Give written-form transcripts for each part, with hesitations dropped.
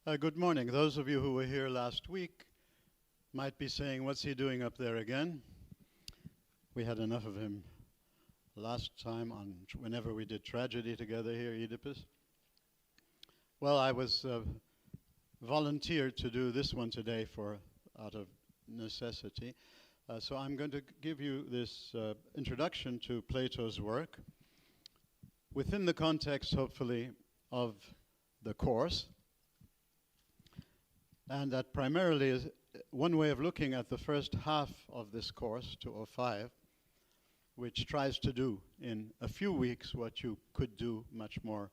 Good morning. Those of you who were here last week might be saying, what's he doing up there again? We had enough of him last time whenever we did tragedy together here, Oedipus. Well, I was volunteered to do this one today out of necessity. So I'm going to give you this introduction to Plato's work within the context, hopefully, of the course. And that primarily is one way of looking at the first half of this course, 205, which tries to do in a few weeks what you could do much more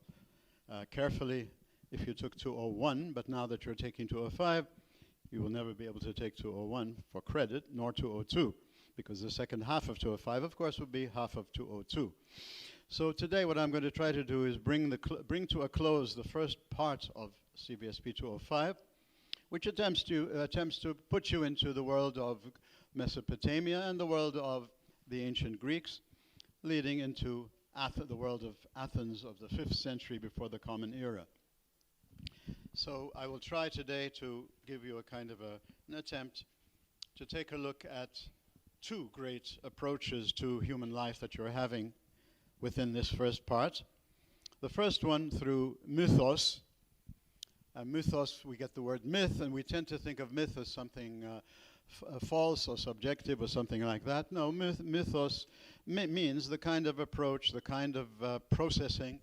carefully if you took 201. But now that you're taking 205, you will never be able to take 201 for credit, nor 202, because the second half of 205, of course, would be half of 202. So today what I'm going to try to do is bring to a close the first part of CVSP 205, which attempts to put you into the world of Mesopotamia and the world of the ancient Greeks, leading into the world of Athens of the 5th century before the Common Era. So I will try today to give you a kind of an attempt to take a look at two great approaches to human life that you're having within this first part. The first one through mythos. Mythos, we get the word myth, and we tend to think of myth as something false or subjective or something like that. No, mythos means the kind of approach, the kind of processing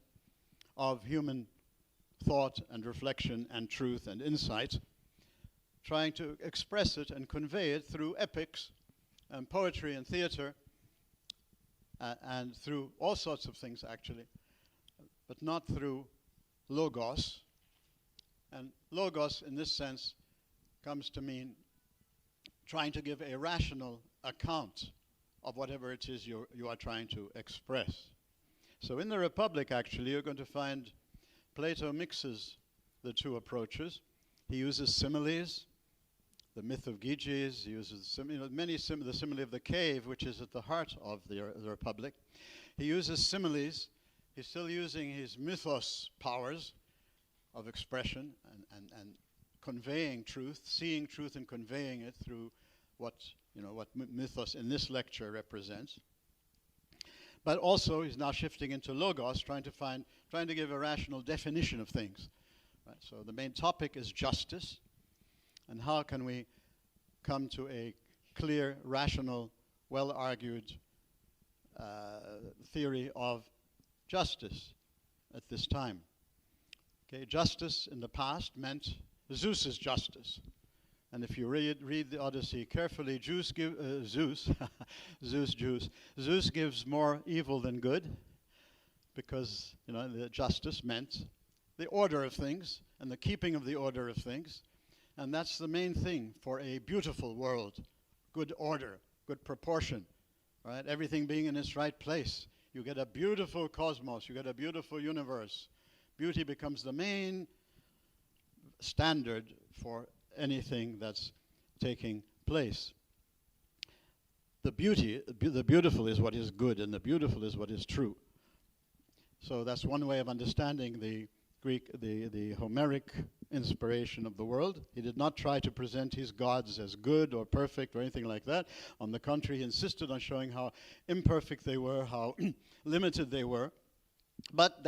of human thought and reflection and truth and insight, trying to express it and convey it through epics and poetry and theater and through all sorts of things, actually, but not through logos. And logos, in this sense, comes to mean trying to give a rational account of whatever it is you are trying to express. So in the Republic, actually, you're going to find Plato mixes the two approaches. He uses similes, the myth of Gyges. He uses the simile of the cave, which is at the heart of the Republic. He uses similes. He's still using his mythos powers of expression and conveying truth, seeing truth and conveying it through what mythos in this lecture represents. But also he's now shifting into logos, trying to give a rational definition of things. Right? So the main topic is justice, and how can we come to a clear, rational, well-argued theory of justice at this time. Okay, justice in the past meant Zeus's justice. And if you read the Odyssey carefully, Zeus gives more evil than good, because the justice meant the order of things and the keeping of the order of things. And that's the main thing for a beautiful world. Good order, good proportion, right? Everything being in its right place. You get a beautiful cosmos, you get a beautiful universe. Beauty becomes the main standard for anything that's taking place. The beautiful is what is good, and the beautiful is what is true. So that's one way of understanding the the Homeric inspiration of the world. He did not try to present his gods as good or perfect or anything like that. On the contrary, he insisted on showing how imperfect they were, how limited they were. But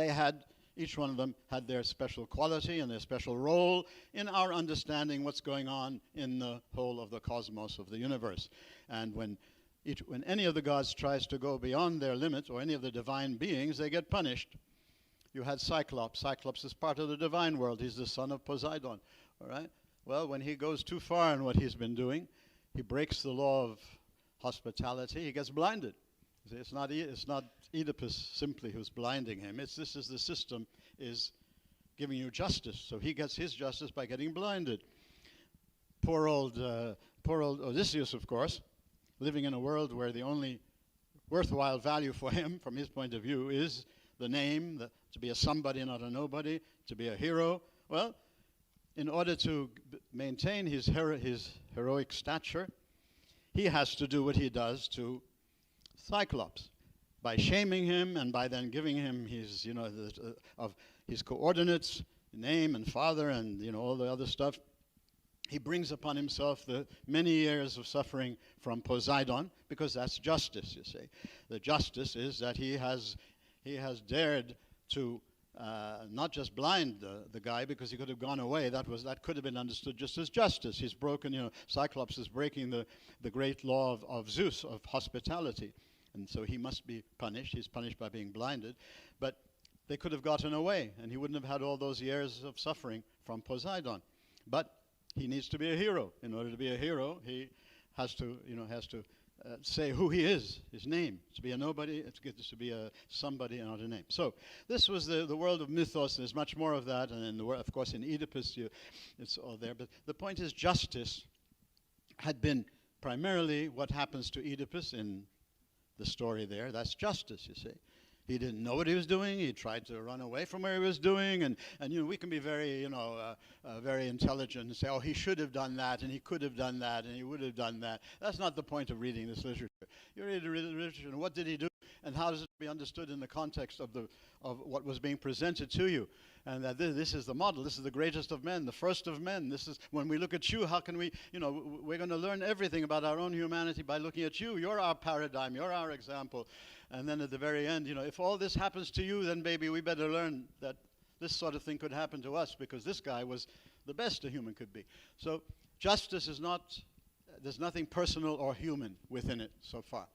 each one of them had their special quality and their special role in our understanding what's going on in the whole of the cosmos of the universe. And when any of the gods tries to go beyond their limit, or any of the divine beings, they get punished. You had Cyclops. Cyclops is part of the divine world. He's the son of Poseidon. All right? Well, when he goes too far in what he's been doing, he breaks the law of hospitality. He gets blinded. See, it's not Oedipus simply who's blinding him. This is the system is giving you justice. So he gets his justice by getting blinded. Poor old Odysseus, of course, living in a world where the only worthwhile value for him, from his point of view, is the name, to be a somebody, not a nobody, to be a hero. Well, in order to maintain his heroic stature, he has to do what he does to Cyclops by shaming him and by then giving him his, his coordinates name and father and all the other stuff, he brings upon himself the many years of suffering from Poseidon, because that's justice, you see. The justice is that he has dared to not just blind the guy, because he could have gone away. That could have been understood just as justice. He's broken, Cyclops is breaking the great law of Zeus, of hospitality. And so he must be punished. He's punished by being blinded. But they could have gotten away, and he wouldn't have had all those years of suffering from Poseidon. But he needs to be a hero. In order to be a hero, he has to say who he is, his name. To be a nobody, to be a somebody and not a name. So this was the world of mythos. There's much more of that, and of course in Oedipus it's all there. But the point is, justice had been primarily what happens to Oedipus in the story there. That's justice, you see. He didn't know what he was doing. He tried to run away from where he was doing. And we can be very, very intelligent and say, oh, he should have done that, and he could have done that, and he would have done that. That's not the point of reading this literature. You read the literature, and what did he do, and how does it be understood in the context of what was being presented to you? And that this is the model. This is the greatest of men, the first of men. This is, when we look at you, how can we, we're going to learn everything about our own humanity by looking at you. You're our paradigm. You're our example. And then at the very end, if all this happens to you, then baby, we better learn that this sort of thing could happen to us, because this guy was the best a human could be. So justice is not, there's nothing personal or human within it so far.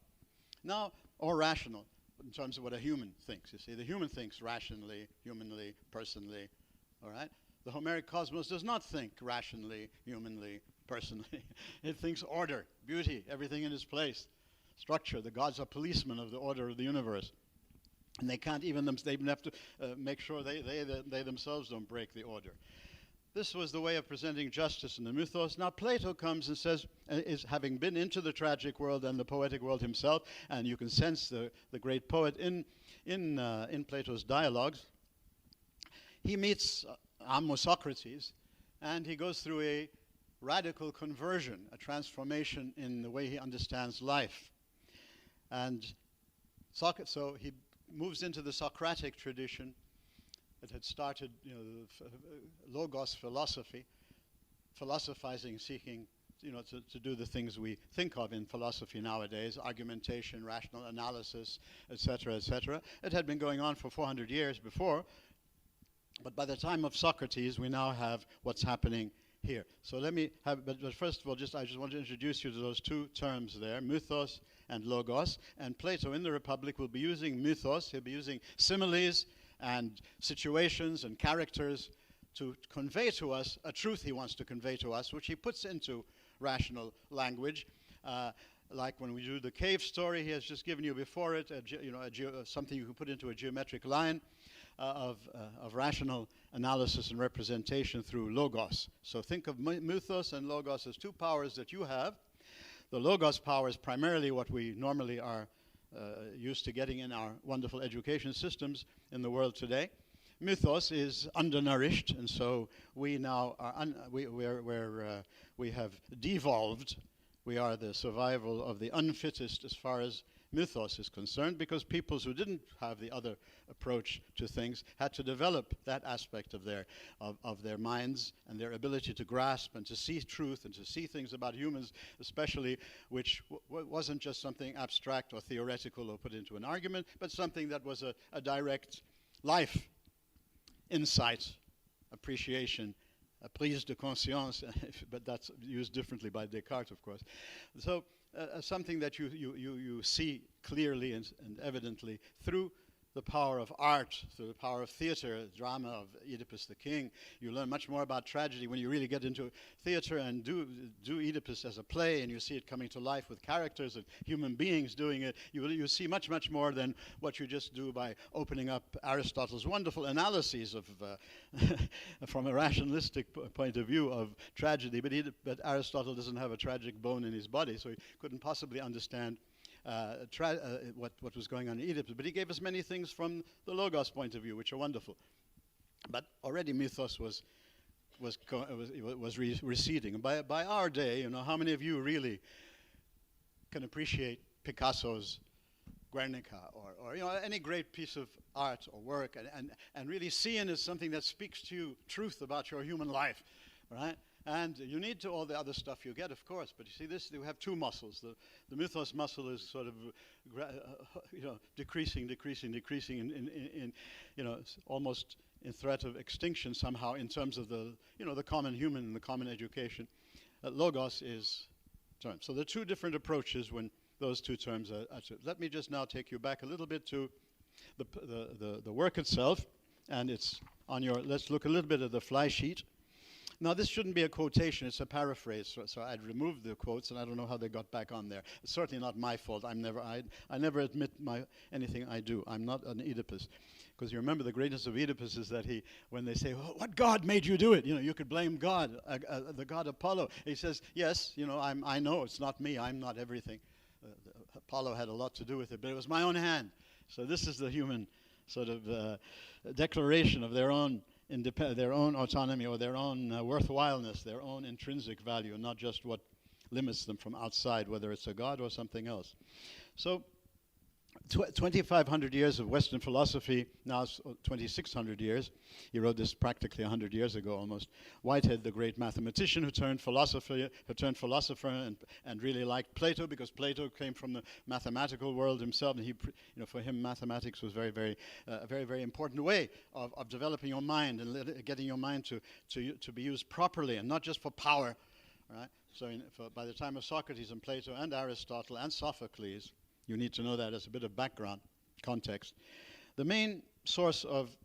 Now, or rational, in terms of what a human thinks. You see, the human thinks rationally, humanly, personally, all right? The Homeric cosmos does not think rationally, humanly, personally. It thinks order, beauty, everything in its place, structure. The gods are policemen of the order of the universe. And they can't even, they even have to make sure they themselves don't break the order. This was the way of presenting justice in the mythos. Now Plato comes and says, is having been into the tragic world and the poetic world himself, and you can sense the great poet in Plato's dialogues. He meets Socrates, and he goes through a radical conversion, a transformation in the way he understands life. And so he moves into the Socratic tradition. It had started, logos philosophy, philosophizing, seeking, to do the things we think of in philosophy nowadays, argumentation, rational analysis, etc., etc. It had been going on for 400 years before, but by the time of Socrates, we now have what's happening here. So let me have, but first of all, I just want to introduce you to those two terms there, mythos and logos. And Plato in the Republic will be using mythos. He'll be using similes and situations and characters to convey to us a truth he wants to convey to us, which he puts into rational language. Like when we do the cave story, he has just given you before it something you can put into a geometric line of rational analysis and representation through logos. So think of mythos and logos as two powers that you have. The logos power is primarily what we normally are used to getting in our wonderful education systems in the world today. Mythos is undernourished, and so we now are we have devolved. We are the survival of the unfittest as far as mythos is concerned, because peoples who didn't have the other approach to things had to develop that aspect of their minds and their ability to grasp and to see truth and to see things about humans, especially, which wasn't just something abstract or theoretical or put into an argument, but something that was a direct life insight, appreciation, a prise de conscience, but that's used differently by Descartes, of course. So something that you see clearly and evidently through the power of art, through the power of theater, drama of Oedipus the King. You learn much more about tragedy when you really get into theater and do Oedipus as a play, and you see it coming to life with characters and human beings doing it. You see much, much more than what you just do by opening up Aristotle's wonderful analyses of, from a rationalistic point of view of tragedy. But Aristotle doesn't have a tragic bone in his body, so he couldn't possibly understand what was going on in Oedipus. But he gave us many things from the Logos point of view, which are wonderful. But already mythos was receding. And by our day, how many of you really can appreciate Picasso's Guernica, or any great piece of art or work, and really seeing is something that speaks to you truth about your human life, right? And you need to all the other stuff you get, of course, but you see this, you have two muscles. The mythos muscle is sort of, decreasing, in almost in threat of extinction somehow in terms of the common human and the common education. Logos is term. So there are two different approaches when those two terms are. Let me just now take you back a little bit to the work itself, and it's on your. Let's look a little bit at the fly sheet. Now, this shouldn't be a quotation, it's a paraphrase, so I'd removed the quotes, and I don't know how they got back on there. It's certainly not my fault. I never admit anything I do. I'm not an Oedipus. Because you remember the greatness of Oedipus is that when they say, what god made you do it? You could blame God, the god Apollo. He says, yes, I know it's not me, I'm not everything. Apollo had a lot to do with it, but it was my own hand. So this is the human sort of declaration of their own their own autonomy or their own worthwhileness, their own intrinsic value, not just what limits them from outside, whether it's a god or something else. So 2,500 years of Western philosophy, now 2,600 years. He wrote this practically 100 years ago almost. Whitehead, the great mathematician who turned philosopher and really liked Plato, because Plato came from the mathematical world himself, and for him mathematics was a very, very important way of developing your mind and getting your mind to be used properly and not just for power. Right? So by the time of Socrates and Plato and Aristotle and Sophocles, you need to know that as a bit of background context. The main source of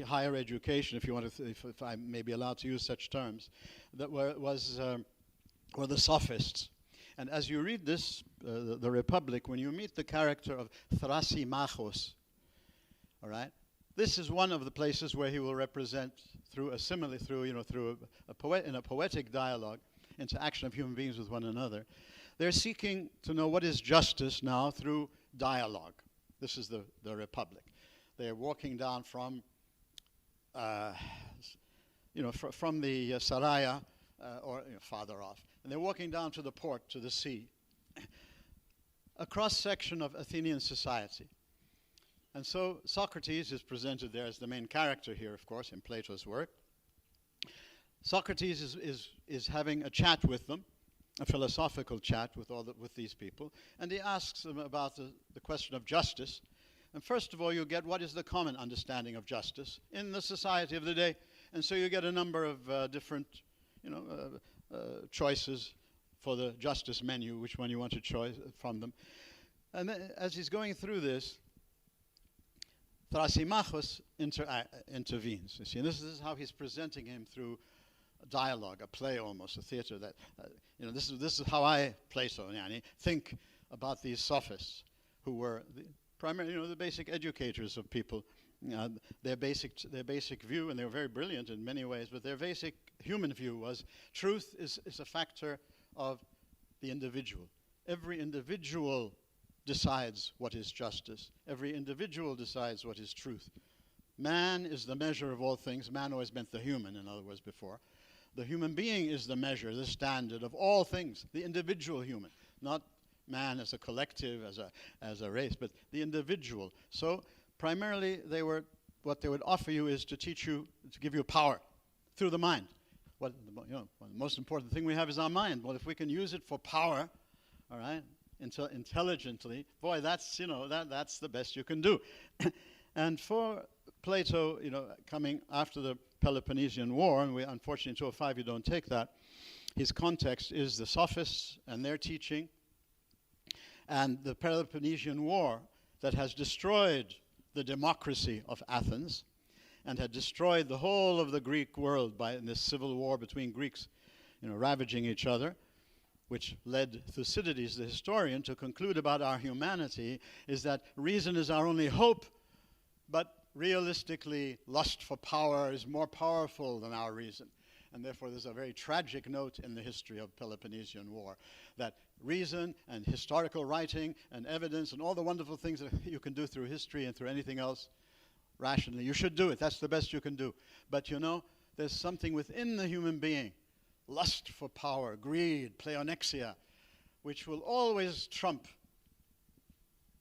higher education, if you want to, if I may be allowed to use such terms, that were the sophists. And as you read this, the Republic, when you meet the character of Thrasymachos, all right, this is one of the places where he will represent through a simile, through a poetic dialogue, interaction of human beings with one another. They're seeking to know what is justice now through dialogue. This is the Republic. They're walking down from the Saraya, or farther off, and they're walking down to the port, to the sea, a cross-section of Athenian society. And so Socrates is presented there as the main character here, of course, in Plato's work. Socrates is having a chat with them, a philosophical chat with these people, and he asks them about the question of justice. And first of all, you get what is the common understanding of justice in the society of the day, and so you get a number of different, choices for the justice menu, which one you want to choose from them. And then, as he's going through this, Thrasymachos intervenes. You see, and this is how he's presenting him through a dialogue, a play almost, a theater. That this is how I, Plato, think about these sophists, who were primarily, the basic educators of people. Their basic view, and they were very brilliant in many ways, but their basic human view was truth is a factor of the individual. Every individual decides what is justice. Every individual decides what is truth. Man is the measure of all things. Man always meant the human, in other words, before. The human being is the measure, the standard of all things, the individual human, not man as a collective, as a race, but the individual. So primarily, what they would offer you is to teach you, to give you power through the mind. The most important thing we have is our mind. Well, if we can use it for power, all right, intelligently, boy, that's the best you can do. And for Plato, coming after the Peloponnesian War, and unfortunately in 205 you don't take that, his context is the sophists and their teaching, and the Peloponnesian War that has destroyed the democracy of Athens and had destroyed the whole of the Greek world in this civil war between Greeks, ravaging each other, which led Thucydides, the historian, to conclude about our humanity is that reason is our only hope, but realistically, lust for power is more powerful than our reason. And therefore, there's a very tragic note in the history of Peloponnesian War, that reason and historical writing and evidence and all the wonderful things that you can do through history and through anything else, rationally, you should do it. That's the best you can do. But there's something within the human being, lust for power, greed, pleonexia, which will always trump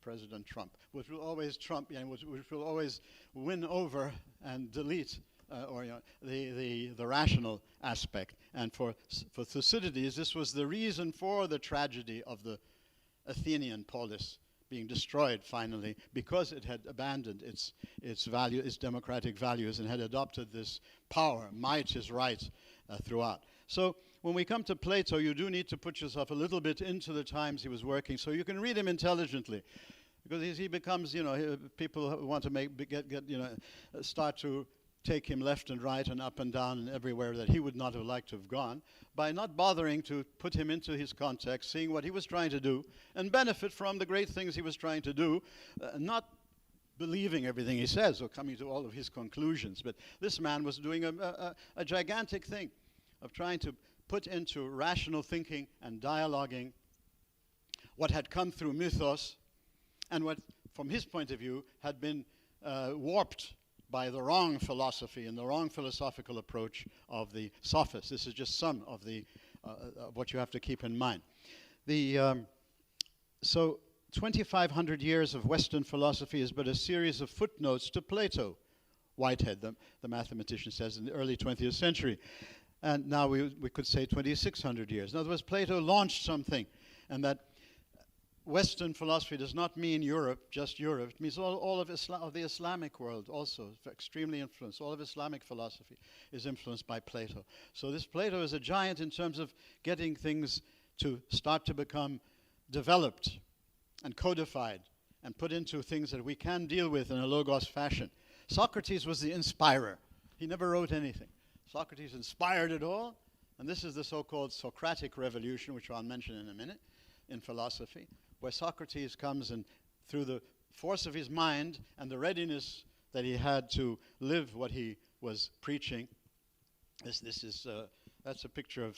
President Trump, which will always trump, which will always win over and delete the rational aspect. And for Thucydides, this was the reason for the tragedy of the Athenian polis being destroyed finally, because it had abandoned its democratic values, and had adopted this power. Might is right throughout. So when we come to Plato, you do need to put yourself a little bit into the times he was working, so you can read him intelligently. Because he becomes, people want to start to take him left and right and up and down and everywhere that he would not have liked to have gone, by not bothering to put him into his context, seeing what he was trying to do, and benefit from the great things he was trying to do, not believing everything he says or coming to all of his conclusions. But this man was doing a gigantic thing of trying to put into rational thinking and dialoguing what had come through mythos, and what, from his point of view, had been warped by the wrong philosophy and the wrong philosophical approach of the sophists. This is just some of what you have to keep in mind. So 2,500 years of Western philosophy is but a series of footnotes to Plato, Whitehead, the mathematician, says, in the early 20th century. And now we could say 2,600 years. In other words, Plato launched something, and that Western philosophy does not mean Europe, just Europe. It means all of the Islamic world also, extremely influenced. All of Islamic philosophy is influenced by Plato. So this Plato is a giant in terms of getting things to start to become developed and codified and put into things that we can deal with in a logos fashion. Socrates was the inspirer. He never wrote anything. Socrates inspired it all, and this is the so-called Socratic revolution, which I'll mention in a minute, in philosophy, where Socrates comes, and through the force of his mind and the readiness that he had to live what he was preaching. That's a picture of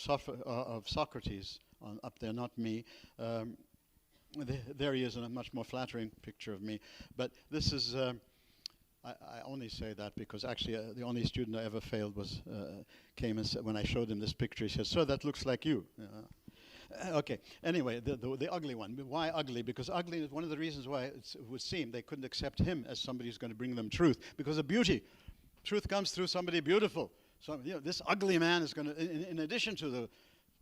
Socrates up there, not me. There he is in a much more flattering picture of me. But this is, I only say that because actually the only student I ever failed came and said, when I showed him this picture, he said, "Sir, that looks like you." Okay, anyway, the ugly one. Why ugly? Because ugly is one of the reasons why it would seem they couldn't accept him as somebody who's going to bring them truth, because of beauty. Truth comes through somebody beautiful. So this ugly man is going to, in addition to the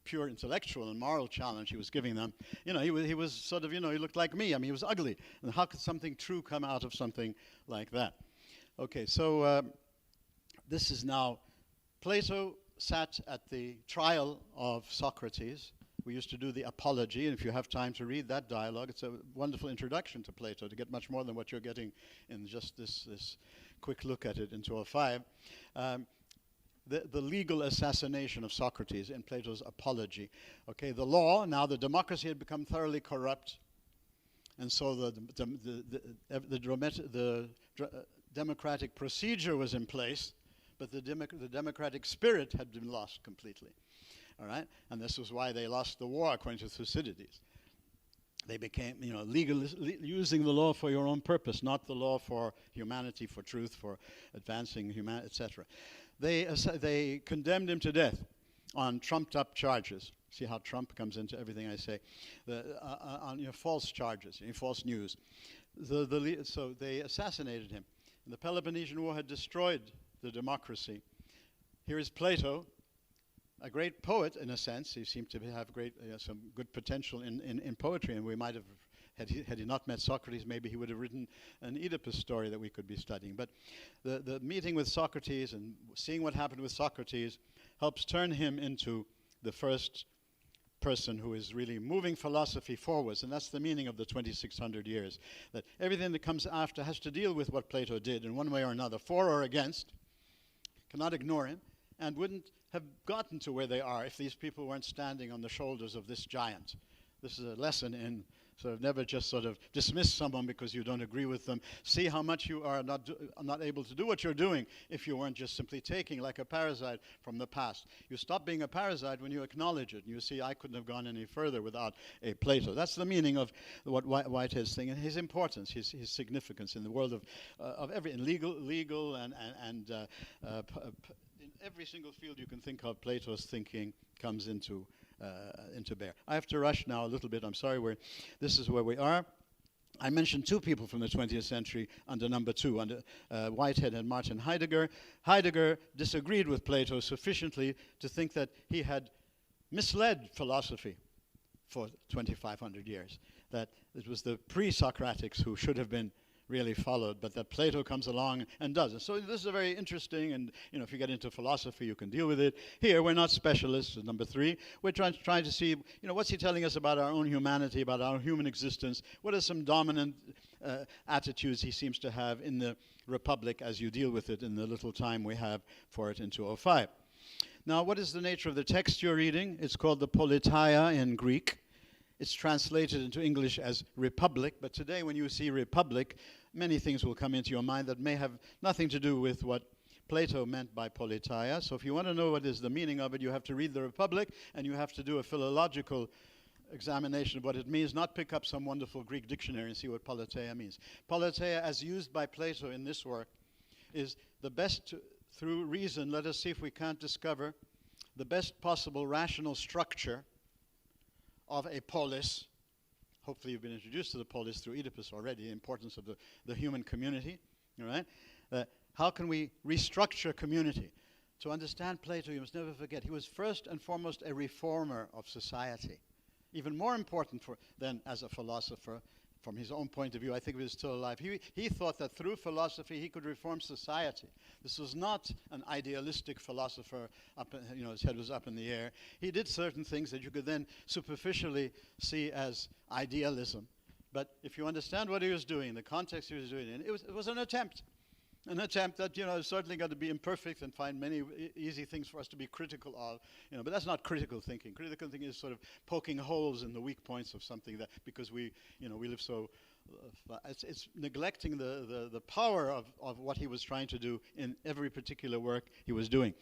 pure intellectual and moral challenge he was giving them, he was sort of, he looked like me. I mean, he was ugly. And how could something true come out of something like that? Okay, so this is now, Plato sat at the trial of Socrates. We used to do the apology, and if you have time to read that dialogue, it's a wonderful introduction to Plato, to get much more than what you're getting in just this quick look at it in 205. The legal assassination of Socrates in Plato's apology. Okay, the law, now the democracy had become thoroughly corrupt, and so the democratic procedure was in place, but the democratic spirit had been lost completely. All right, and this was why they lost the war, according to Thucydides. They became, using the law for your own purpose, not the law for humanity, for truth, for advancing humanity, etc. They condemned him to death on trumped-up charges. See how Trump comes into everything I say, on false charges, false news. So they assassinated him. And the Peloponnesian War had destroyed the democracy. Here is Plato, a great poet in a sense. He seemed to have some good potential in poetry, and we might have, had he not met Socrates, maybe he would have written an Oedipus story that we could be studying. But the meeting with Socrates and seeing what happened with Socrates helps turn him into the first person who is really moving philosophy forwards, and that's the meaning of the 2,600 years, that everything that comes after has to deal with what Plato did in one way or another, for or against, cannot ignore him, and wouldn't have gotten to where they are if these people weren't standing on the shoulders of this giant. This is a lesson in sort of never just sort of dismiss someone because you don't agree with them. See how much you are not able to do what you're doing if you weren't just simply taking like a parasite from the past. You stop being a parasite when you acknowledge it. And you see, I couldn't have gone any further without a Plato. That's the meaning of what Whitehead's thing, and his importance, his significance in the world of every legal and in every single field you can think of. Plato's thinking comes into bear. I have to rush now a little bit. I'm sorry. This is where we are. I mentioned two people from the 20th century under number two, under Whitehead and Martin Heidegger. Heidegger disagreed with Plato sufficiently to think that he had misled philosophy for 2,500 years, that it was the pre-Socratics who should have been really followed, but that Plato comes along and does it. So this is a very interesting, and if you get into philosophy, you can deal with it. Here, we're not specialists, number three. We're trying to see, what's he telling us about our own humanity, about our human existence? What are some dominant attitudes he seems to have in the Republic as you deal with it in the little time we have for it in 205? Now, what is the nature of the text you're reading? It's called the Politeia in Greek. It's translated into English as Republic, but today when you see Republic, many things will come into your mind that may have nothing to do with what Plato meant by Politeia. So if you want to know what is the meaning of it, you have to read the Republic, and you have to do a philological examination of what it means, not pick up some wonderful Greek dictionary and see what Politeia means. Politeia, as used by Plato in this work, is the best, through reason, let us see if we can't discover the best possible rational structure of a polis. Hopefully you've been introduced to the polis through Oedipus already, the importance of the human community, all right? How can we restructure community? To understand Plato, you must never forget, he was first and foremost a reformer of society. Even more important than as a philosopher, from his own point of view, I think if he was still alive, he thought that through philosophy he could reform society. This was not an idealistic philosopher, his head was up in the air. He did certain things that you could then superficially see as idealism. But if you understand what he was doing, the context he was doing it in, it was an attempt. An attempt that, is certainly got to be imperfect and find many easy things for us to be critical of, but that's not critical thinking. Critical thinking is sort of poking holes in the weak points of something that, because we live so, it's neglecting the power of what he was trying to do in every particular work he was doing.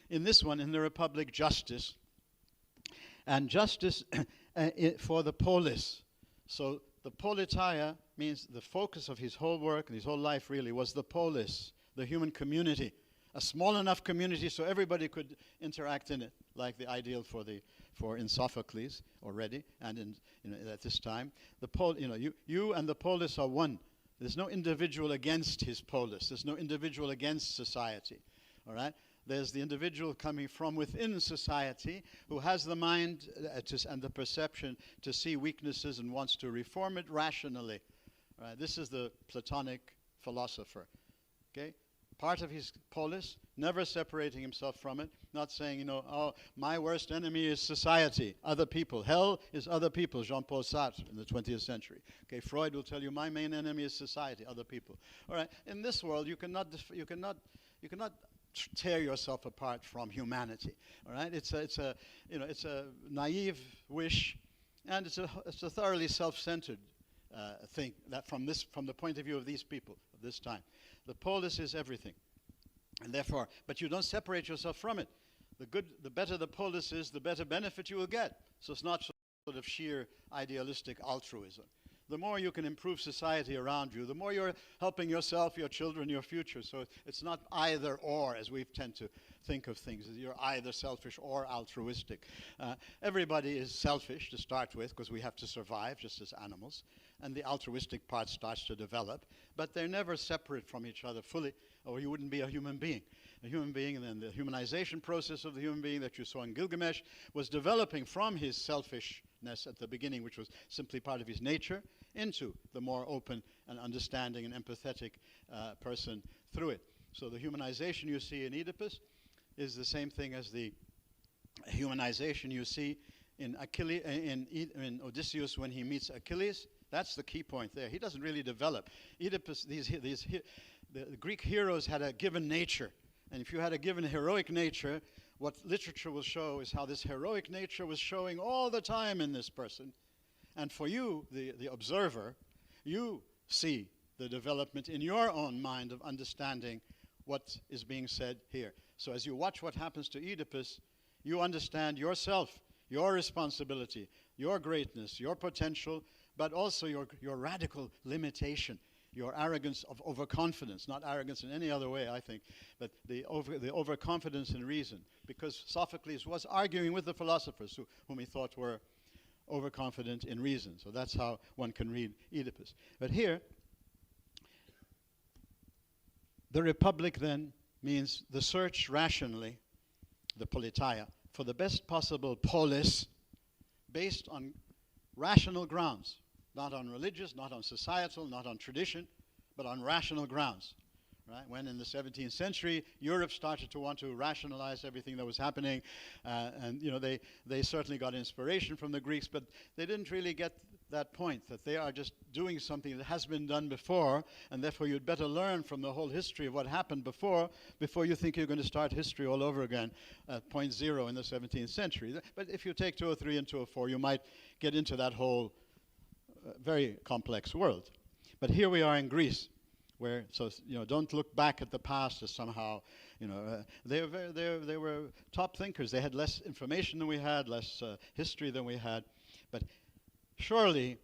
In this one, in the Republic, justice, and justice for the polis. So the politeia means the focus of his whole work and his whole life really was the polis, the human community, a small enough community so everybody could interact in it, like the ideal for in Sophocles already, and at this time, you and the polis are one. There's no individual against his polis. There's no individual against society. All right. There's the individual coming from within society who has the mind and the perception to see weaknesses and wants to reform it rationally. Right? This is the Platonic philosopher. Okay? Part of his polis, never separating himself from it, not saying, my worst enemy is society, other people. Hell is other people, Jean-Paul Sartre in the 20th century. Okay, Freud will tell you, my main enemy is society, other people. All right, in this world, you cannot tear yourself apart from humanity. All right, it's a naive wish, and it's a thoroughly self-centered thing that from the point of view of these people of this time, the polis is everything, and therefore, but you don't separate yourself from it. The better the polis is, the better benefit you will get. So it's not sort of sheer idealistic altruism. The more you can improve society around you, the more you're helping yourself, your children, your future. So it's not either or, as we tend to think of things. You're either selfish or altruistic. Everybody is selfish to start with because we have to survive just as animals. And the altruistic part starts to develop. But they're never separate from each other fully, or you wouldn't be a human being. A human being, and then the humanization process of the human being that you saw in Gilgamesh was developing from his selfishness at the beginning, which was simply part of his nature, into the more open and understanding and empathetic person through it. So the humanization you see in Oedipus is the same thing as the humanization you see in Odysseus when he meets Achilles. That's the key point there. He doesn't really develop. Oedipus, the Greek heroes had a given nature. And if you had a given heroic nature, what literature will show is how this heroic nature was showing all the time in this person. And for you, the observer, you see the development in your own mind of understanding what is being said here. So as you watch what happens to Oedipus, you understand yourself, your responsibility, your greatness, your potential, but also your radical limitation, your arrogance of overconfidence, not arrogance in any other way, I think, but the overconfidence in reason, because Sophocles was arguing with the philosophers whom he thought were overconfident in reason. So that's how one can read Oedipus. But here, the Republic then means the search rationally, the politeia, for the best possible polis based on rational grounds, not on religious, not on societal, not on tradition, but on rational grounds. Right? When in the 17th century, Europe started to want to rationalize everything that was happening, and they certainly got inspiration from the Greeks, but they didn't really get that point, that they are just doing something that has been done before, and therefore you'd better learn from the whole history of what happened before you think you're going to start history all over again at point zero in the 17th century. But if you take 203 and 204, you might get into that whole very complex world. But here we are in Greece, where, don't look back at the past as somehow, they were top thinkers. They had less information than we had, less history than we had. But surely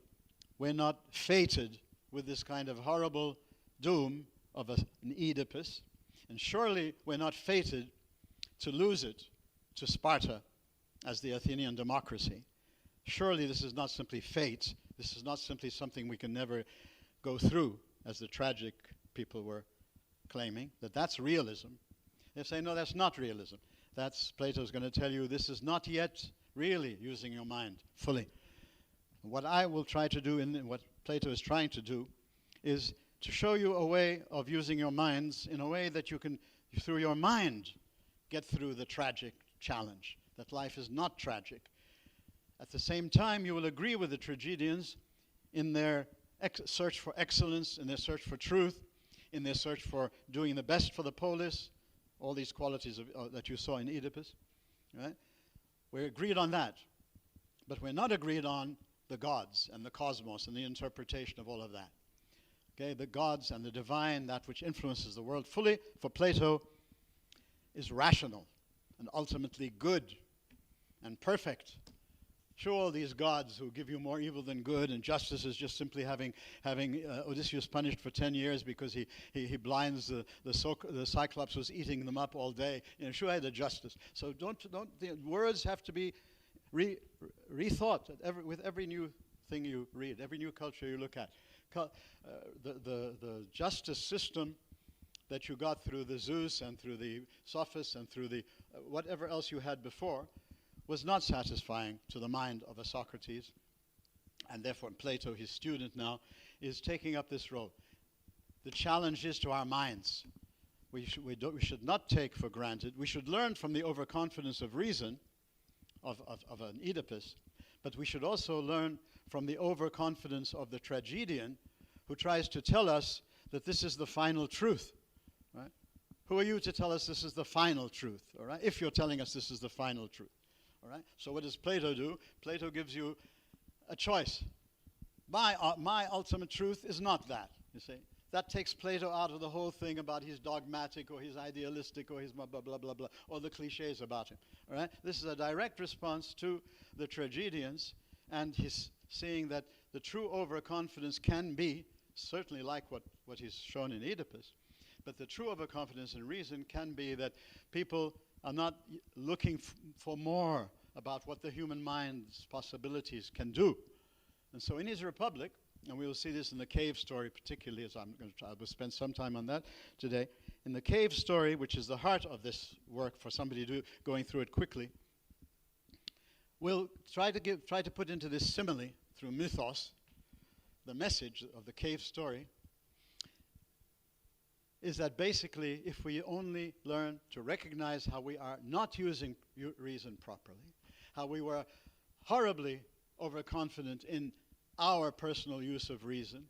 we're not fated with this kind of horrible doom of an Oedipus. And surely we're not fated to lose it to Sparta as the Athenian democracy. Surely this is not simply fate. This is not simply something we can never go through, as the tragic people were claiming, that's realism. They say, no, that's not realism. That's, Plato's going to tell you, this is not yet really using your mind fully. What I will try to do, and what Plato is trying to do, is to show you a way of using your minds in a way that you can, through your mind, get through the tragic challenge, that life is not tragic. At the same time, you will agree with the tragedians in their search for excellence, in their search for truth, in their search for doing the best for the polis, all these qualities that you saw in Oedipus. Right? We're agreed on that, but we're not agreed on the gods and the cosmos and the interpretation of all of that. Okay, the gods and the divine, that which influences the world fully, for Plato, is rational and ultimately good and perfect. Sure, these gods who give you more evil than good, and justice is just simply having Odysseus punished for 10 years because he blinds the Cyclops was eating them up all day. Sure, I had a justice. So don't the words have to be rethought with every new thing you read, every new culture you look at. The justice system that you got through the Zeus and through the Sophists and through the whatever else you had before was not satisfying to the mind of a Socrates, and therefore Plato, his student now, is taking up this role. The challenge is to our minds. We should not take for granted. We should learn from the overconfidence of reason of an Oedipus, but we should also learn from the overconfidence of the tragedian who tries to tell us that this is the final truth. Right? Who are you to tell us this is the final truth? All right? If you're telling us this is the final truth. All right? So what does Plato do? Plato gives you a choice. My ultimate truth is not that, you see. That takes Plato out of the whole thing about he's dogmatic or he's idealistic or he's blah, blah, blah, blah, blah, or the cliches about him. All right? This is a direct response to the tragedians, and he's seeing that the true overconfidence can be, certainly like what he's shown in Oedipus, but the true overconfidence in reason can be that people are not looking for more about what the human mind's possibilities can do. And so in his Republic, and we will see this in the cave story particularly, as I will spend some time on that today, in the cave story, which is the heart of this work for somebody going through it quickly, we'll try to put into this simile through mythos the message of the cave story is that basically if we only learn to recognize how we are not using reason properly, how we were horribly overconfident in our personal use of reason,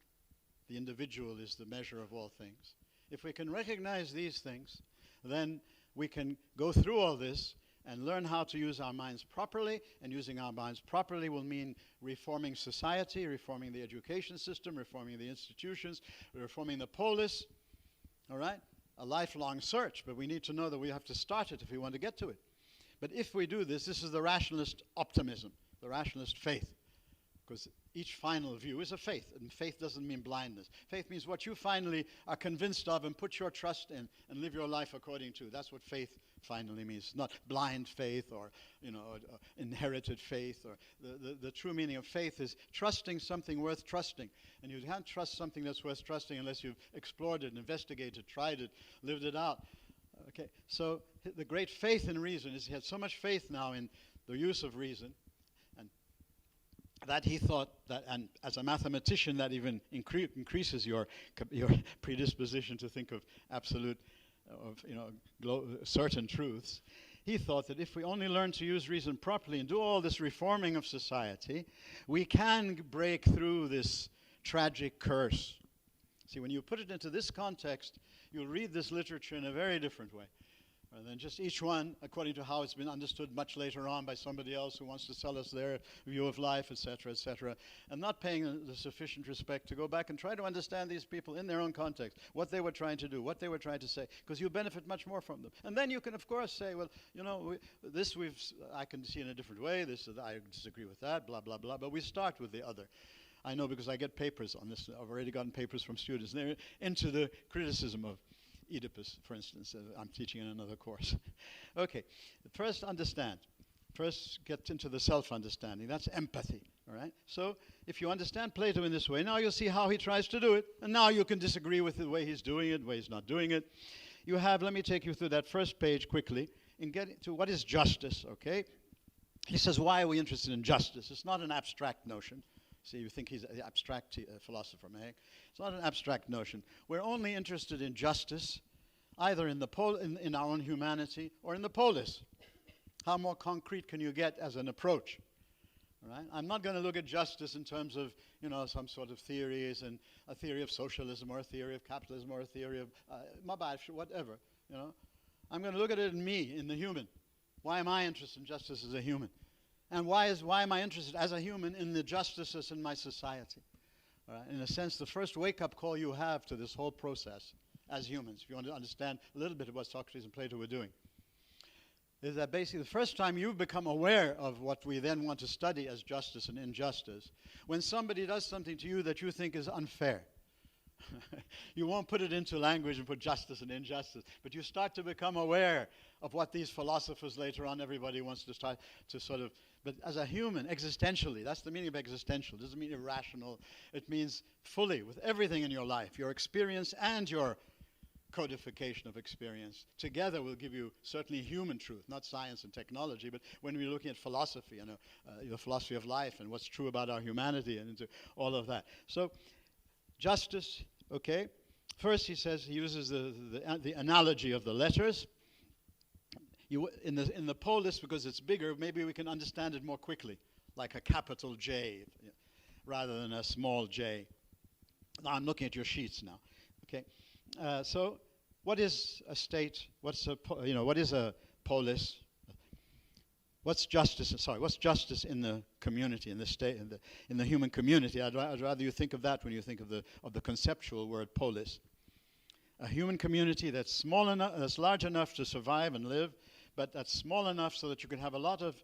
the individual is the measure of all things. If we can recognize these things, then we can go through all this and learn how to use our minds properly, and using our minds properly will mean reforming society, reforming the education system, reforming the institutions, reforming the polis, all right? A lifelong search, but we need to know that we have to start it if we want to get to it. But if we do this is the rationalist optimism, the rationalist faith, because each final view is a faith, and faith doesn't mean blindness. Faith means what you finally are convinced of and put your trust in and live your life according to. That's what faith finally means. Not blind faith or, inherited faith. Or the true meaning of faith is trusting something worth trusting. And you can't trust something that's worth trusting unless you've explored it, investigated, tried it, lived it out. Okay, so the great faith in reason is he had so much faith now in the use of reason, and that he thought that, and as a mathematician, that even increases your predisposition to think of absolute, certain truths. He thought that if we only learn to use reason properly and do all this reforming of society, we can break through this tragic curse. See, when you put it into this context, you'll read this literature in a very different way, rather than just each one according to how it's been understood much later on by somebody else who wants to sell us their view of life, etc., and not paying the sufficient respect to go back and try to understand these people in their own context, what they were trying to do, what they were trying to say, because you benefit much more from them. And then you can, of course, say, well, I can see in a different way, I disagree with that, blah, blah, blah, but we start with the other. I know because I get papers on this. I've already gotten papers from students. They're into the criticism of Oedipus, for instance. I'm teaching in another course. Okay, first understand. First get into the self-understanding. That's empathy, all right? So if you understand Plato in this way, now you'll see how he tries to do it, and now you can disagree with the way he's doing it, the way he's not doing it. Let me take you through that first page quickly and get to what is justice, okay? He says, why are we interested in justice? It's not an abstract notion. See, you think he's an abstract philosopher, Meg. It's not an abstract notion. We're only interested in justice, either in our own humanity or in the polis. How more concrete can you get as an approach? All right? I'm not going to look at justice in terms of, some sort of theories and a theory of socialism or a theory of capitalism or a theory of whatever. I'm going to look at it in me, in the human. Why am I interested in justice as a human? And why am I interested as a human in the justices in my society? All right? In a sense, the first wake-up call you have to this whole process as humans, if you want to understand a little bit of what Socrates and Plato were doing, is that basically the first time you become aware of what we then want to study as justice and injustice, when somebody does something to you that you think is unfair. You won't put it into language and put justice and injustice, but you start to become aware of what these philosophers later on, everybody wants to start to sort of, but as a human, existentially, that's the meaning of existential. It doesn't mean irrational. It means fully, with everything in your life, your experience and your codification of experience together will give you certainly human truth, not science and technology, but when we're looking at philosophy, the philosophy of life and what's true about our humanity and into all of that. So justice, okay. First he uses the analogy of the letters. In the polis, because it's bigger, maybe we can understand it more quickly, like a capital J rather than a small j. Now I'm looking at your sheets now. Okay. So what is a state? What is a polis? What's justice? What's justice in the community, in the state, in the human community? I'd rather you think of that when you think of the conceptual word polis. A human community that's small enough, that's large enough to survive and live, but that's small enough so that you can have a lot of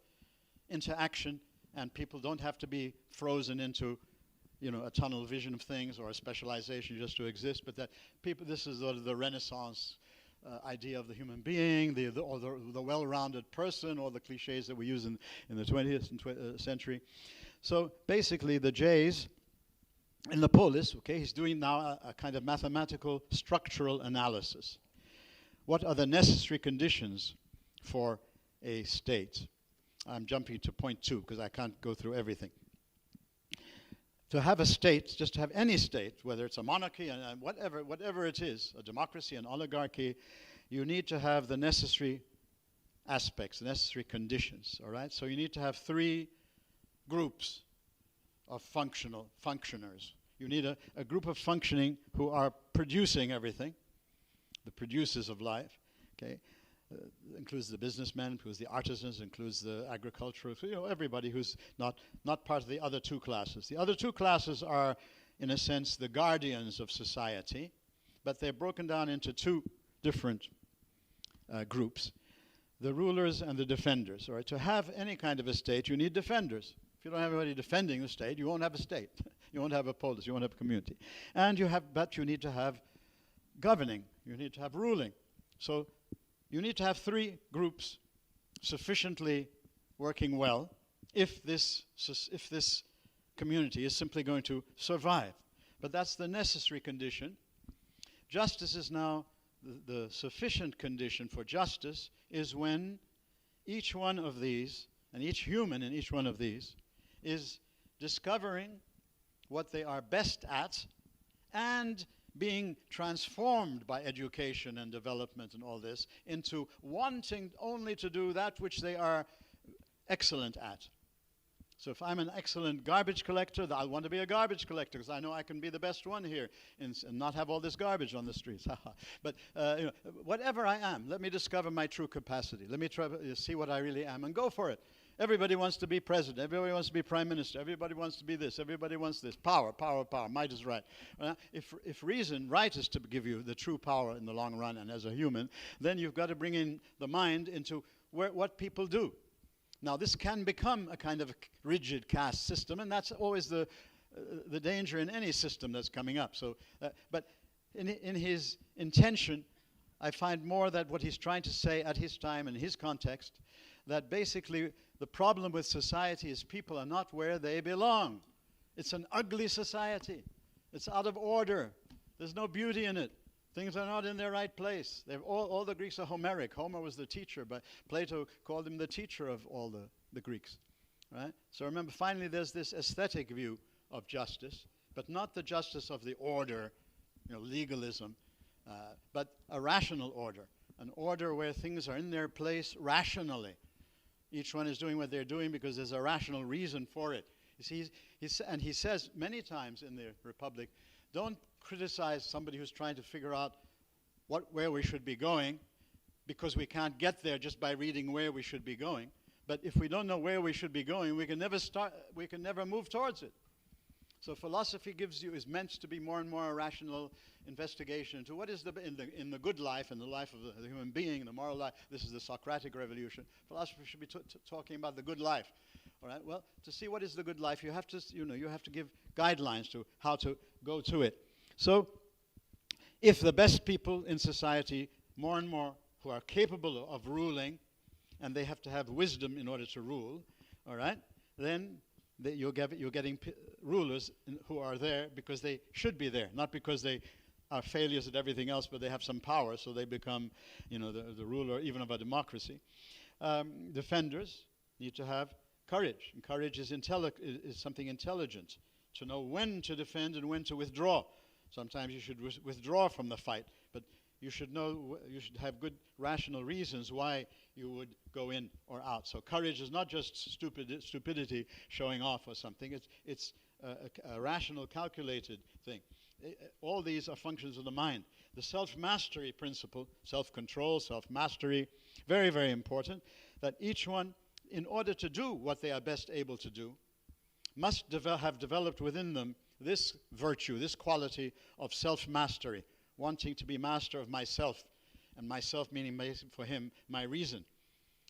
interaction and people don't have to be frozen into, a tunnel vision of things or a specialization just to exist, but that people, this is the Renaissance idea of the human being, the well-rounded person, or the cliches that we use in the 20th century. So basically the J's in the polis, okay, he's doing now a kind of mathematical structural analysis. What are the necessary conditions for a state? I'm jumping to point 2 because I can't go through everything. To have a state, just to have any state, whether it's a monarchy and whatever it is, a democracy, an oligarchy, you need to have the necessary aspects, the necessary conditions, all right? So you need to have 3 groups of functioners. You need a group of functioning who are producing everything, the producers of life, okay? Includes the businessmen, includes the artisans, includes the agricultural, everybody who's not part of the other 2 classes. The other 2 classes are, in a sense, the guardians of society, but they're broken down into 2 different groups, the rulers and the defenders. All right? To have any kind of a state, you need defenders. If you don't have anybody defending the state, you won't have a state. You won't have a polis, you won't have a community. And you need to have governing, you need to have ruling. So you need to have three groups sufficiently working well if this community is simply going to survive. But that's the necessary condition. Justice is now the sufficient condition for justice is when each one of these, and each human in each one of these, is discovering what they are best at and being transformed by education and development and all this into wanting only to do that which they are excellent at. So if I'm an excellent garbage collector, I'll want to be a garbage collector because I know I can be the best one here and not have all this garbage on the streets. But whatever I am, let me discover my true capacity. Let me try to see what I really am and go for it. Everybody wants to be president. Everybody wants to be prime minister. Everybody wants to be this. Everybody wants this. Power, power, power. Might is right. If reason, right, is to give you the true power in the long run and as a human, then you've got to bring in the mind into what people do. Now, this can become a kind of rigid caste system, and that's always the danger in any system that's coming up. So, but in his intention, I find more that what he's trying to say at his time and his context, that basically the problem with society is people are not where they belong. It's an ugly society. It's out of order. There's no beauty in it. Things are not in their right place. All the Greeks are Homeric. Homer was the teacher, but Plato called him the teacher of all the Greeks. Right? So remember, finally, there's this aesthetic view of justice, but not the justice of the order, legalism, but a rational order, an order where things are in their place rationally. Each one is doing what they're doing because there's a rational reason for it. You see, and he says many times in the Republic, don't criticize somebody who's trying to figure out where we should be going, because we can't get there just by reading where we should be going. But if we don't know where we should be going, we can never move towards it. So philosophy is meant to be more and more a rational investigation into what is in the good life, in the life of the human being, in the moral life. This is the Socratic revolution. Philosophy should be talking about the good life. All right. Well, to see what is the good life, you have to give guidelines to how to go to it. So, if the best people in society, more and more, who are capable of ruling, and they have to have wisdom in order to rule, all right, then you're getting rulers who are there because they should be there, not because they are failures at everything else, but they have some power, so they become, the ruler even of a democracy. Defenders need to have courage, and courage is something intelligent, to know when to defend and when to withdraw. Sometimes you should withdraw from the fight, but you should have good rational reasons why you would go in or out. So courage is not just stupidity showing off or something. It's a rational, calculated thing. All these are functions of the mind. The self-mastery principle, self-control, self-mastery, very, very important, that each one, in order to do what they are best able to do, must have developed within them this virtue, this quality of self-mastery, wanting to be master of myself, and myself meaning for him my reason.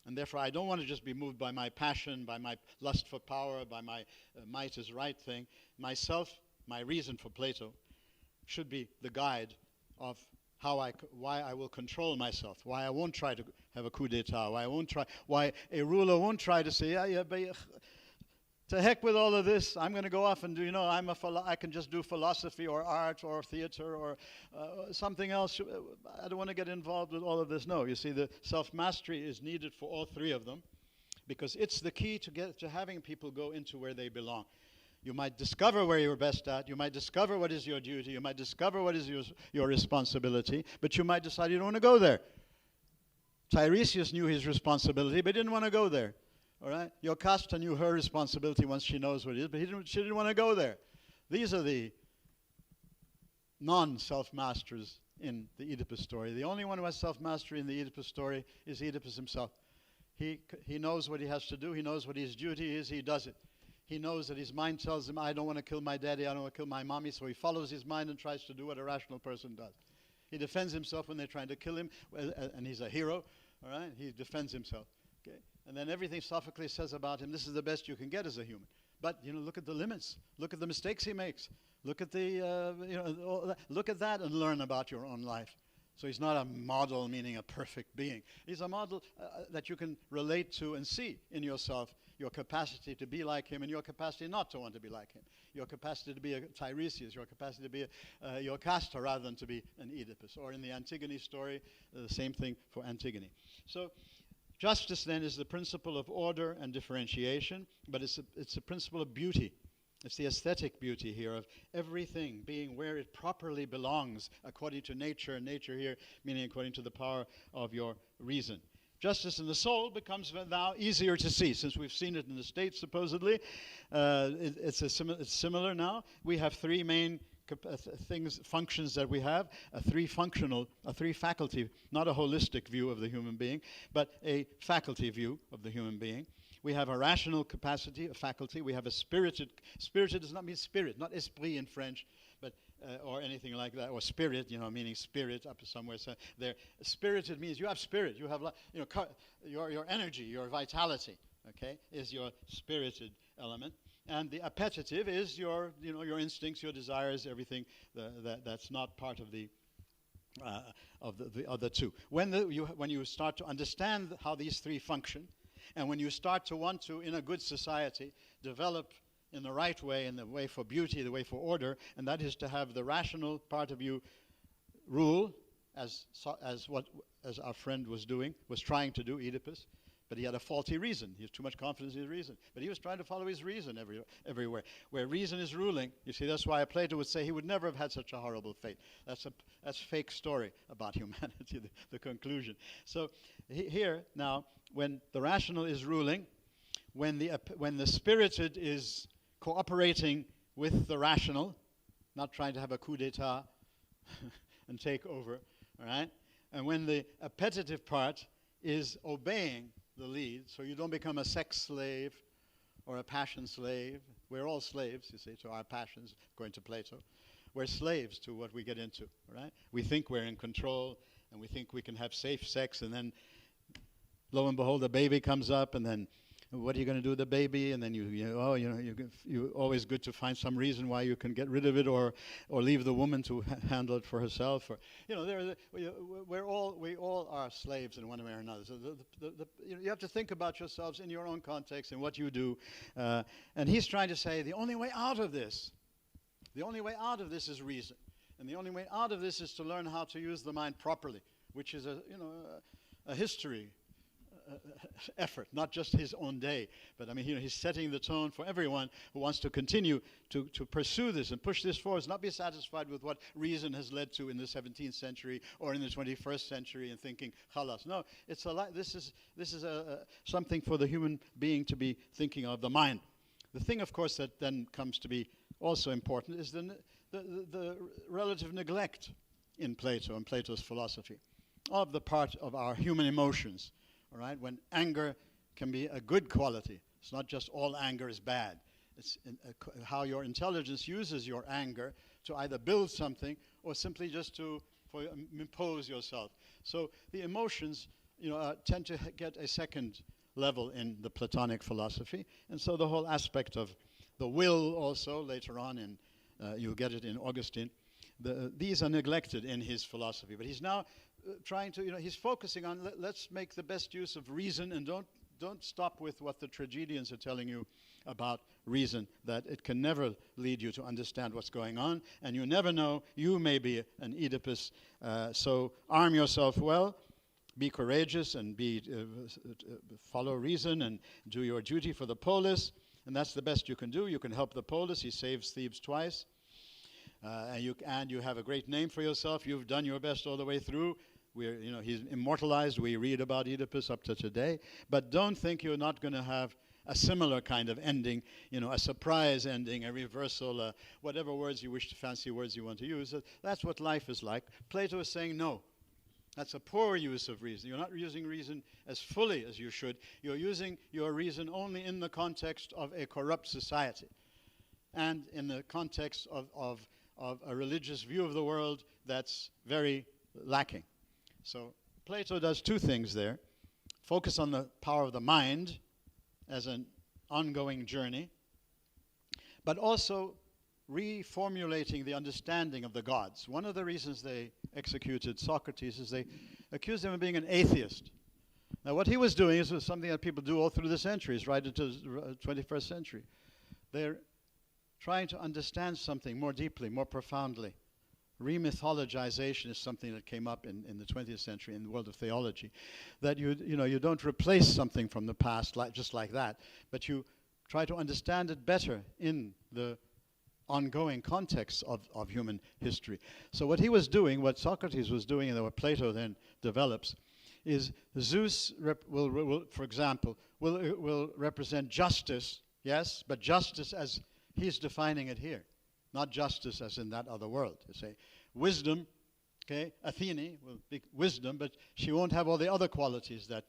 And therefore I don't want to just be moved by my passion, by my lust for power, by my might is right thing. Myself, my reason for Plato, should be the guide of why I will control myself, why I won't try to have a coup d'etat, why a ruler won't try to say, to heck with all of this, I'm going to go off and do, I can just do philosophy or art or theater or something else. I don't want to get involved with all of this. No, you see, the self-mastery is needed for all three of them because it's the key to having people go into where they belong. You might discover where you're best at. You might discover what is your duty. You might discover what is your responsibility, but you might decide you don't want to go there. Tiresias knew his responsibility, but he didn't want to go there. All right? Jocasta knew her responsibility once she knows what it is, but she didn't want to go there. These are the non-self-masters in the Oedipus story. The only one who has self-mastery in the Oedipus story is Oedipus himself. He knows what he has to do. He knows what his duty is. He does it. He knows that his mind tells him, I don't want to kill my daddy, I don't want to kill my mommy, so he follows his mind and tries to do what a rational person does. He defends himself when they're trying to kill him, and he's a hero, all right? He defends himself, okay? And then everything Sophocles says about him, this is the best you can get as a human. But, look at the limits. Look at the mistakes he makes. Look at look at that and learn about your own life. So he's not a model, meaning a perfect being. He's a model that you can relate to and see in yourself, your capacity to be like him and your capacity not to want to be like him. Your capacity to be a Tiresias, your capacity to be a Jocasta rather than to be an Oedipus. Or in the Antigone story, the same thing for Antigone. So justice then is the principle of order and differentiation, but it's a principle of beauty. It's the aesthetic beauty here of everything being where it properly belongs according to nature, and nature here meaning according to the power of your reason. Justice in the soul becomes now easier to see, since we've seen it in the state supposedly. It's similar now. We have three main functions that we have, a three faculty, not a holistic view of the human being, but a faculty view of the human being. We have a rational capacity, a faculty. We have a spirited does not mean spirit, not esprit in French, but or anything like that, or spirit, meaning spirit up to somewhere. So there, spirited means you have spirit, you have, your energy, your vitality, okay, is your spirited element. And the appetitive is your instincts, your desires, everything that's not part of the other two. When you start to understand how these three function, and when you start to want to, in a good society, develop in the right way, in the way for beauty, the way for order, and that is to have the rational part of you rule, as our friend was trying to do, Oedipus, but he had a faulty reason. He has too much confidence in his reason. But he was trying to follow his reason everywhere. Where reason is ruling, you see, that's why Plato would say he would never have had such a horrible fate. That's fake story about humanity, the conclusion. So here, now, when the rational is ruling, when the spirited is cooperating with the rational, not trying to have a coup d'etat and take over, all right? And when the appetitive part is obeying the lead, so you don't become a sex slave or a passion slave. We're all slaves, you see, to our passions, according to Plato. We're slaves to what we get into, all right? We think we're in control, and we think we can have safe sex, and then, lo and behold, a baby comes up, and then what are you going to do with the baby? And then you're always good to find some reason why you can get rid of it, or leave the woman to handle it for herself. Or we all are slaves in one way or another. So you have to think about yourselves in your own context and what you do. And he's trying to say the only way out of this is reason, and the only way out of this is to learn how to use the mind properly, which is a history. Effort, not just his own day, but he's setting the tone for everyone who wants to continue to pursue this and push this forward, not be satisfied with what reason has led to in the 17th century or in the 21st century and thinking khalas. No, it's this is something for the human being to be thinking of, the mind. The thing, of course, that then comes to be also important is the relative neglect in Plato and Plato's philosophy of the part of our human emotions. All right, when anger can be a good quality. It's not just all anger is bad. It's how your intelligence uses your anger to either build something or simply just to impose yourself. So the emotions, tend to get a second level in the Platonic philosophy, and so the whole aspect of the will also later on, you'll get it in Augustine. These are neglected in his philosophy, but he's now trying to, he's focusing on let's make the best use of reason, and don't stop with what the tragedians are telling you about reason, that it can never lead you to understand what's going on, and you never know, you may be an Oedipus. So arm yourself well, be courageous, and follow reason, and do your duty for the polis, and that's the best you can do. You can help the polis. He saves Thebes twice. And you have a great name for yourself. You've done your best all the way through. He's immortalized. We read about Oedipus up to today. But don't think you're not going to have a similar kind of ending, a surprise ending, a reversal, whatever fancy words you want to use. That's what life is like. Plato is saying no. That's a poor use of reason. You're not using reason as fully as you should. You're using your reason only in the context of a corrupt society, and in the context of a religious view of the world that's very lacking. So Plato does two things there. Focus on the power of the mind as an ongoing journey, but also reformulating the understanding of the gods. One of the reasons they executed Socrates is they accused him of being an atheist. Now, what he was doing is was something that people do all through the centuries, right into the 21st century. They're trying to understand something more deeply, more profoundly. Remythologization is something that came up in the 20th century in the world of theology. That you don't replace something from the past just like that, but you try to understand it better in the ongoing context of human history. So what he was doing, what Socrates was doing, and what Plato then develops, is Zeus will for example, will represent justice, yes, but justice as he's defining it here, not justice as in that other world. You say wisdom, okay, Athene will be wisdom, but she won't have all the other qualities that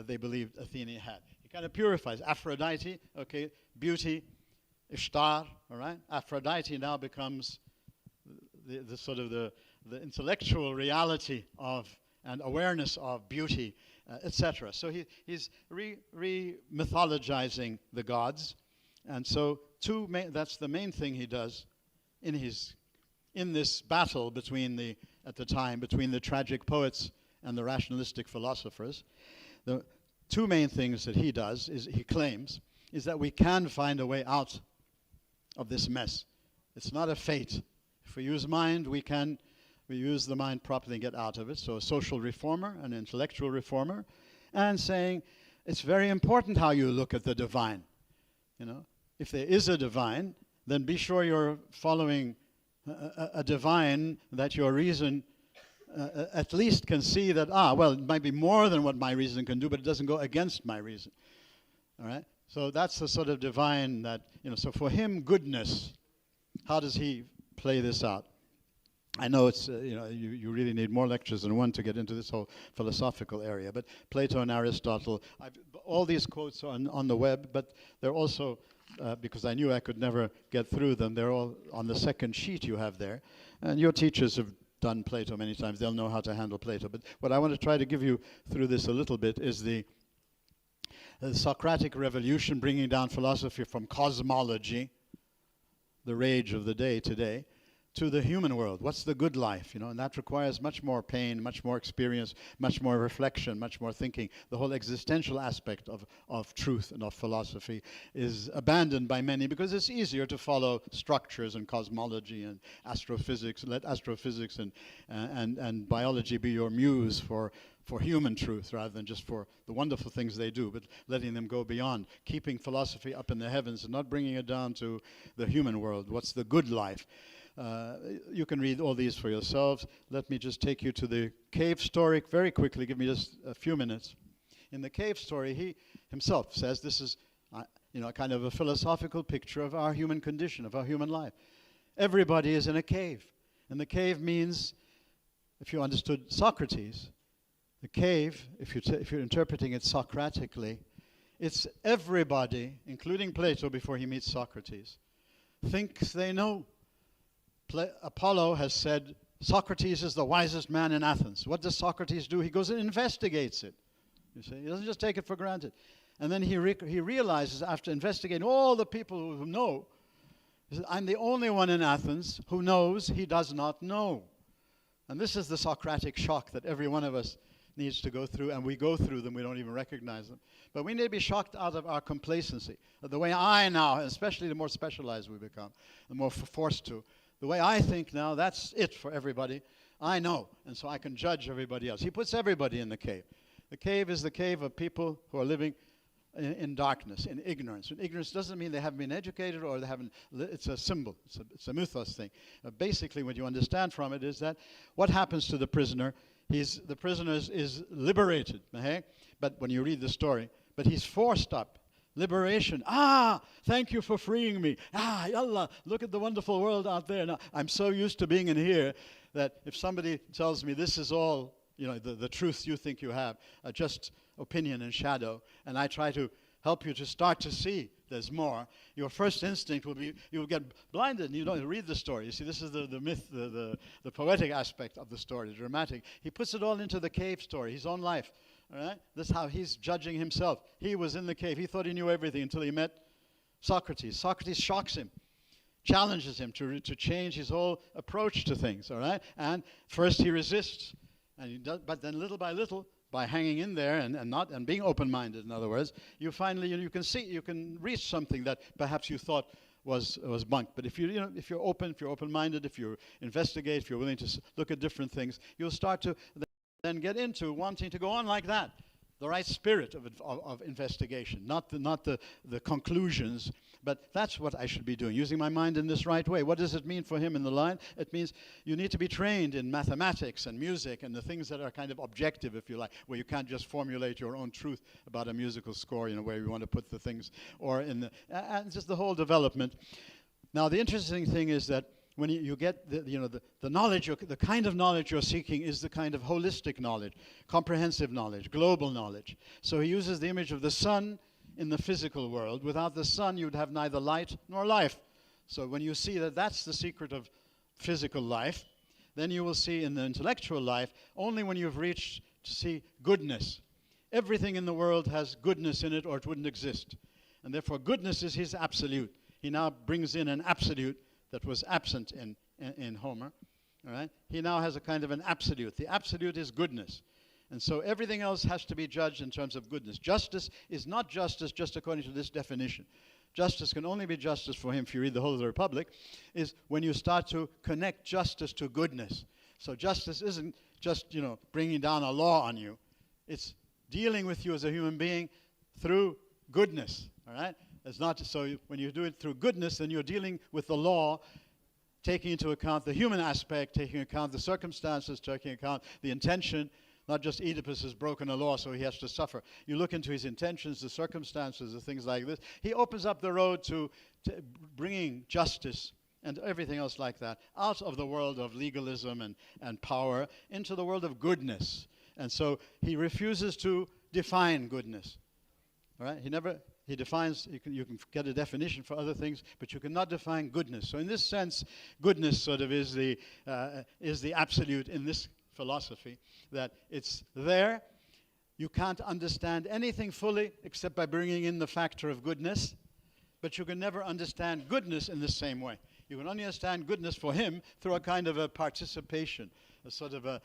they believed Athene had. He kind of purifies. Aphrodite, okay, beauty, Ishtar, all right? Aphrodite now becomes the sort of the intellectual reality of and awareness of beauty, etc. So he's re-mythologizing the gods, and so that's the main thing he does in this battle between the tragic poets and the rationalistic philosophers. The two main things that he does he claims that we can find a way out of this mess. It's not a fate. If we use mind, we use the mind properly and get out of it. So a social reformer, an intellectual reformer, and saying it's very important how you look at the divine. If there is a divine, then be sure you're following a divine that your reason at least can see that, well, it might be more than what my reason can do, but it doesn't go against my reason. All right? So that's the sort of divine that, so for him, goodness, how does he play this out? I know it's, you really need more lectures than one to get into this whole philosophical area, but Plato and Aristotle, all these quotes are on the web, but they're also, because I knew I could never get through them, they're all on the second sheet you have there. And your teachers have done Plato many times. They'll know how to handle Plato. But what I want to try to give you through this a little bit is the Socratic revolution, bringing down philosophy from cosmology, the rage of the day today, to the human world. What's the good life? And that requires much more pain, much more experience, much more reflection, much more thinking. The whole existential aspect of truth and of philosophy is abandoned by many because it's easier to follow structures and cosmology and astrophysics. Let astrophysics and biology be your muse for human truth rather than just for the wonderful things they do, but letting them go beyond, keeping philosophy up in the heavens and not bringing it down to the human world. What's the good life? You can read all these for yourselves. Let me just take you to the cave story very quickly. Give me just a few minutes. In the cave story, he himself says this is kind of a philosophical picture of our human condition, of our human life. Everybody is in a cave. And the cave means, if you understood Socrates, the cave, if you're interpreting it Socratically, it's everybody, including Plato before he meets Socrates, thinks they know. Apollo has said, Socrates is the wisest man in Athens. What does Socrates do? He goes and investigates it. You see, he doesn't just take it for granted. And then he realizes, after investigating all the people who know, he says, I'm the only one in Athens who knows he does not know. And this is the Socratic shock that every one of us needs to go through, and we go through them, we don't even recognize them. But we need to be shocked out of our complacency. The way I now, especially the more specialized we become, the more forced to, the way I think now, that's it for everybody. I know, and so I can judge everybody else. He puts everybody in the cave. The cave is the cave of people who are living in darkness, in ignorance. And ignorance doesn't mean they haven't been educated or they haven't, it's a symbol, it's a mythos thing. Basically, what you understand from it is that what happens to the prisoner, the prisoner is liberated, okay? But when you read the story, but he's forced up. Liberation. Thank you for freeing me. Allah, look at the wonderful world out there. Now, I'm so used to being in here that if somebody tells me this is all, the truth you think you have, just opinion and shadow, and I try to help you to start to see there's more, your first instinct will be, you'll get blinded and you don't read the story. You see, this is the myth, the poetic aspect of the story, the dramatic. He puts it all into the cave story, his own life. All right? This is how he's judging himself. He was in the cave. He thought he knew everything until he met Socrates. Socrates shocks him, challenges him to change his whole approach to things, all right? And first he resists, and he does, but then little by little, by hanging in there and being open-minded, in other words, you finally, you can see, you can reach something that perhaps you thought was bunk. But if if you're open, if you're open-minded, if you investigate, if you're willing to look at different things, you'll start to then get into wanting to go on like that. The right spirit of investigation, not the conclusions, but that's what I should be doing, using my mind in this right way. What does it mean for him in the line? It means you need to be trained in mathematics and music and the things that are kind of objective, if you like, where you can't just formulate your own truth about a musical score, where you want to put the things, or and just the whole development. Now, the interesting thing is that when you get the knowledge, the kind of knowledge you're seeking is the kind of holistic knowledge, comprehensive knowledge, global knowledge. So he uses the image of the sun in the physical world. Without the sun, you'd have neither light nor life. So when you see that that's the secret of physical life, then you will see in the intellectual life only when you've reached to see goodness. Everything in the world has goodness in it, or it wouldn't exist. And therefore, goodness is his absolute. He now brings in an absolute that was absent in Homer. All right? He now has a kind of an absolute. The absolute is goodness. And so everything else has to be judged in terms of goodness. Justice is not justice just according to this definition. Justice can only be justice for him, if you read the whole of the Republic, is when you start to connect justice to goodness. So justice isn't just, bringing down a law on you. It's dealing with you as a human being through goodness, all right? It's not so when you do it through goodness, then you're dealing with the law, taking into account the human aspect, taking into account the circumstances, taking into account the intention. Not just Oedipus has broken a law, so he has to suffer. You look into his intentions, the circumstances, the things like this. He opens up the road to bringing justice and everything else like that out of the world of legalism and power into the world of goodness. And so he refuses to define goodness. All right? He defines, you can get a definition for other things, but you cannot define goodness. So in this sense, goodness sort of is the absolute in this philosophy, that it's there. You can't understand anything fully except by bringing in the factor of goodness, but you can never understand goodness in the same way. You can only understand goodness for him through a kind of a participation, a sort of a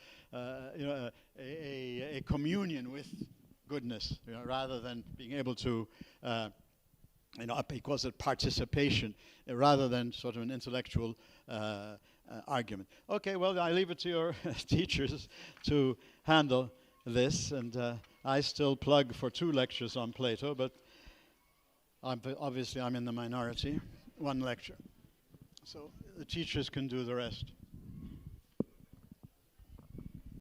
communion with goodness, rather than being able to, he calls it participation, rather than sort of an intellectual argument. Okay, well, I leave it to your teachers to handle this, and I still plug for 2 lectures on Plato, but obviously I'm in the minority, 1 lecture. So the teachers can do the rest.